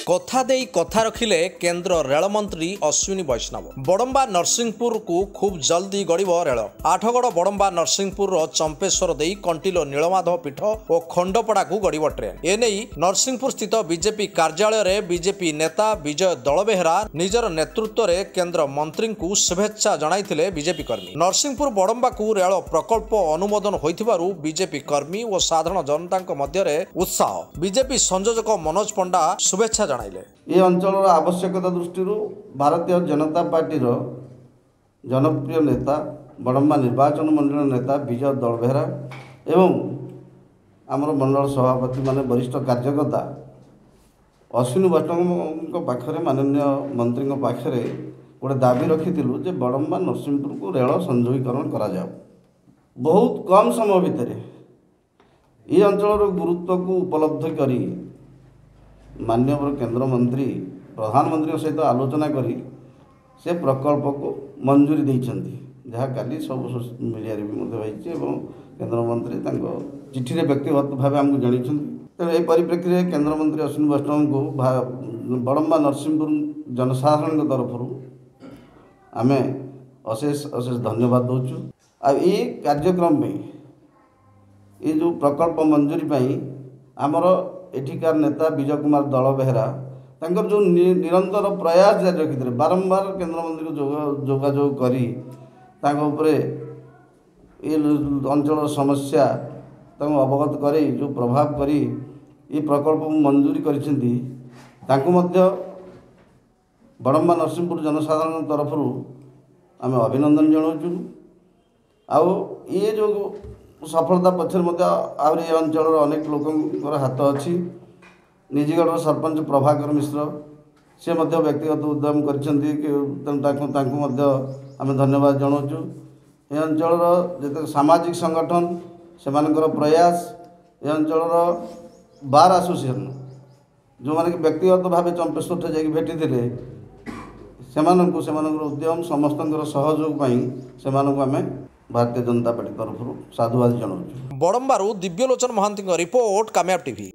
कथा देई कथा रखिले केंद्र रेल मंत्री अश्विनी वैष्णव। बड़म्बा नरसिंहपुर को खूब जल्दी गड़ब रेल। आठगड़ बड़म्बा नरसिंहपुर चंपेश्वर देई कंटिलो नीलमाधव पीठ और खंडपड़ा को गड़ब ट्रेन। एने नरसिंहपुर स्थित बीजेपी कार्यालय रे बीजेपी नेता विजय दलबेहरा निजर नेतृत्व रे केंद्र मंत्री को शुभेच्छा जणाइथिले बीजेपी कर्मी। नरसिंहपुर बड़म्बा को रेल प्रकल्प अनुमोदन होइथिबारु बीजेपी कर्मी और साधारण जनता मध्य उत्साह। बीजेपी संयोजक मनोज पंडा शुभेच्छा ये अंचल आवश्यकता दृष्टि भारतीय जनता पार्टी जनप्रिय नेता बड़म्बा निर्वाचन मंडल नेता विजय दलबेहरा एवं आमर मंडल सभापति माने वरिष्ठ कार्यकर्ता अश्विनी वैष्णव पाखरे माननीय मंत्री पाखरे गोटे दाबी रखिलु जे बड़म्बा नरसिंहपुर को रेल संयोगीकरण करा जाओ। बहुत कम समय भितर ये अंचल गुरुत्व को उपलब्धि करी माननीय केंद्र मंत्री प्रधानमंत्री सहित आलोचना करी से प्रकल्प को मंजूरी देइछन्ती, जहाँ काली सब सोशल मीडिया रे भी होइछि एवं केंद्र मंत्री तांको चिठी रे व्यक्तिगत भाव हमको जणाइछन्ती। तेणु एहि परिप्रेक्षी केंद्र मंत्री अश्विनी वैष्णव को बड़म्बा नरसिंहपुर जनसाधारण तरफ आमे अशेष अशेष धन्यवाद दौचु। आ ये कार्यक्रम में ये जो प्रकल्प मंजूरी पाई आमर एठिकार नेता विजय कुमार दलबेहरा तांकर जो निरंतर प्रयास जारी रखिते बारंबार केंद्र मंत्री को जोगाजोग करी तांको उपरे ये अंचल समस्या तांको अवगत करी जो प्रभाव करी ये प्रकल्प मंजूरी करिसेंती तांको मध्य बड़म्बा नरसिंहपुर जनसाधारण तरफ आम अभिनंदन जनाऊँ। आउ ये जो सफलता पक्षर आहरी अंचल अनेक लोक हाथ अच्छी। निजीगढ़ सरपंच प्रभाकर मिश्र से व्यक्तिगत उद्यम कर धन्यवाद जनाऊँ। ये अंचल जिते सामाजिक संगठन से प्रयास ये अंचल बार एसोसिएशन जो माने व्यक्तिगत भाव चंपेश्वर जाकि भेटी से उद्यम समस्त सहयोग से आम भारतीय जनता पार्टी तरफ साधुवाद जनाऊँ। बड़म्बारू दिव्यलोचन महांती रिपोर्ट कामयाब टीवी।